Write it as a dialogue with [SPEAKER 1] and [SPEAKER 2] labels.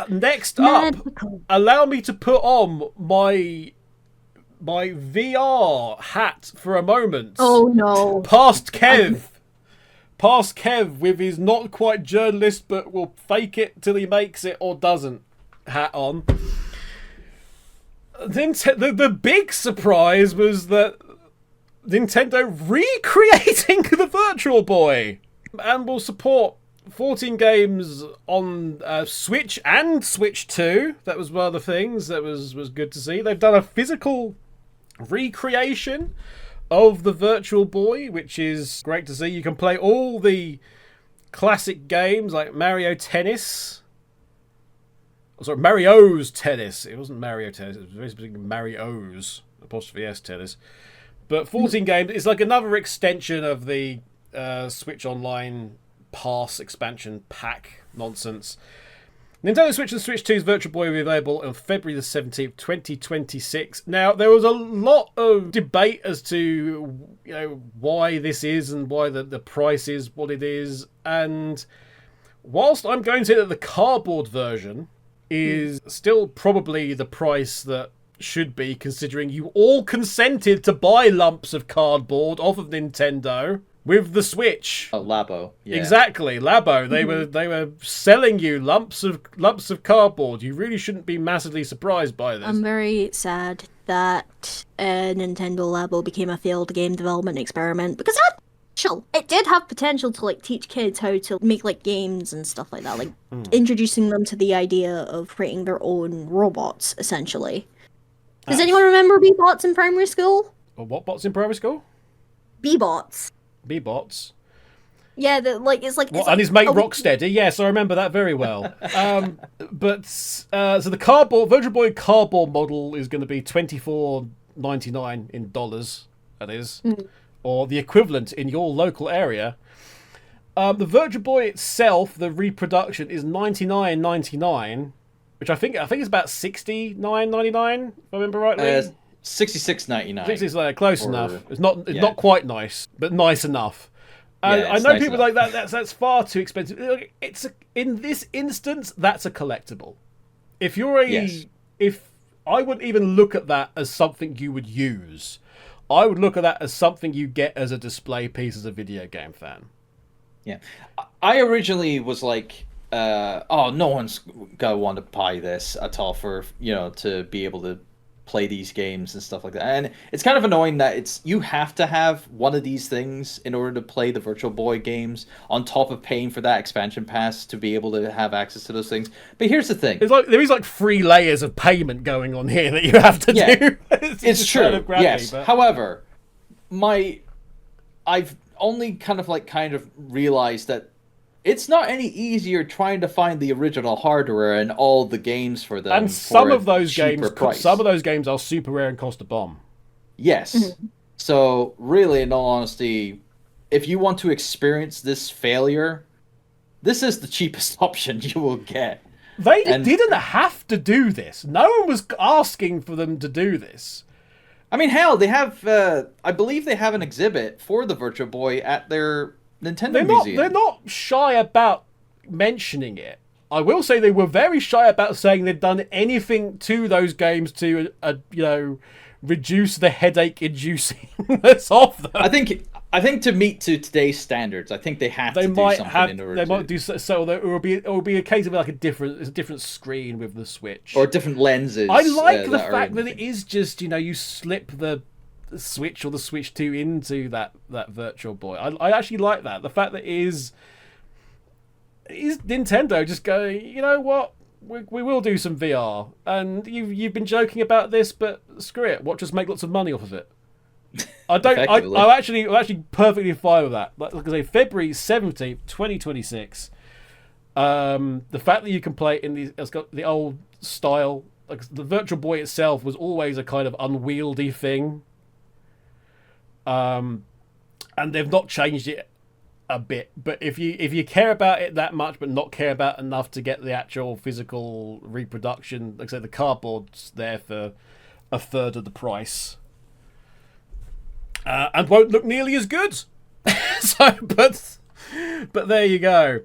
[SPEAKER 1] Next up, allow me to put on my VR hat for a moment.
[SPEAKER 2] Oh no.
[SPEAKER 1] Past Kev with his not quite journalist but will fake it till he makes it or doesn't hat on. The big surprise was that Nintendo recreating the Virtual Boy and will support 14 games on Switch and Switch 2. That was one of the things that was good to see. They've done a physical recreation of the Virtual Boy, which is great to see. You can play all the classic games like Mario Tennis. Sorry, Mario's Tennis. It wasn't Mario Tennis. It was very specifically Mario's 'S tennis. But 14 games is like another extension of the Switch Online Pass expansion pack nonsense. Nintendo Switch and Switch 2's Virtual Boy will be available on February the 17th, 2026. Now, there was a lot of debate as to why this is and why the price is what it is. And whilst I'm going to say that the cardboard version is still probably the price that should be, considering you all consented to buy lumps of cardboard off of Nintendo with the Switch.
[SPEAKER 3] Labo. Yeah.
[SPEAKER 1] Exactly, Labo. They were selling you lumps of cardboard. You really shouldn't be massively surprised by this.
[SPEAKER 2] I'm very sad that Nintendo Labo became a failed game development experiment, because it did have potential to teach kids how to make games and stuff like that, introducing them to the idea of creating their own robots, essentially. Does anyone remember B-bots in primary school?
[SPEAKER 1] What bots in primary school?
[SPEAKER 2] B-bots.
[SPEAKER 1] B-bots.
[SPEAKER 2] Yeah,
[SPEAKER 1] and his mate Rocksteady. Yes, I remember that very well. So the cardboard Virtual Boy cardboard model is going to be $24.99 in dollars. That is, or the equivalent in your local area. The Virtual Boy itself, the reproduction, is $99.99, which I think is about $69.99 if I remember rightly.
[SPEAKER 3] $66.99.
[SPEAKER 1] $66, close enough. It's not quite nice, but nice enough. I know nice people enough. Like that's far too expensive. In this instance, that's a collectible. If you're if I wouldn't even look at that as something you would use. I would look at that as something you get as a display piece as a video game fan.
[SPEAKER 3] Yeah, I originally was like, no one's gonna want to buy this at all for to be able to play these games and stuff like that. And it's kind of annoying that you have to have one of these things in order to play the Virtual Boy games, on top of paying for that expansion pass to be able to have access to those things. But here's the thing:
[SPEAKER 1] there is 3 layers of payment going on here that you have to do.
[SPEAKER 3] It's true. Kind of yes. But... However, I've only kind of realized that it's not any easier trying to find the original hardware and all the games for them.
[SPEAKER 1] And some of those games are super rare and cost a bomb.
[SPEAKER 3] Yes. So really, in all honesty, if you want to experience this failure, this is the cheapest option you will get.
[SPEAKER 1] They didn't have to do this. No one was asking for them to do this.
[SPEAKER 3] I mean, hell, they have. I believe they have an exhibit for the Virtual Boy at their Nintendo Museum.
[SPEAKER 1] They're not shy about mentioning it. I will say they were very shy about saying they'd done anything to those games to, reduce the headache-inducingness of them.
[SPEAKER 3] I think to meet to today's standards, I think they have to do something in order to...
[SPEAKER 1] They might do so. It will be a case of a different screen with the Switch
[SPEAKER 3] or different lenses.
[SPEAKER 1] I like the fact that it is just you slip the Switch or the Switch 2 into that Virtual Boy. I actually like that. The fact that it is Nintendo just going, you know what, we will do some VR, and you've been joking about this, but screw it, watch us make lots of money off of it. I'm actually perfectly fine with that. Like I say, February 17th, 2026. The fact that you can play it it's got the old style. Like the Virtual Boy itself was always a kind of unwieldy thing. And they've not changed it a bit. But if you care about it that much, but not care about enough to get the actual physical reproduction, like I said, the cardboard's there for a third of the price. And won't look nearly as good. But there you go.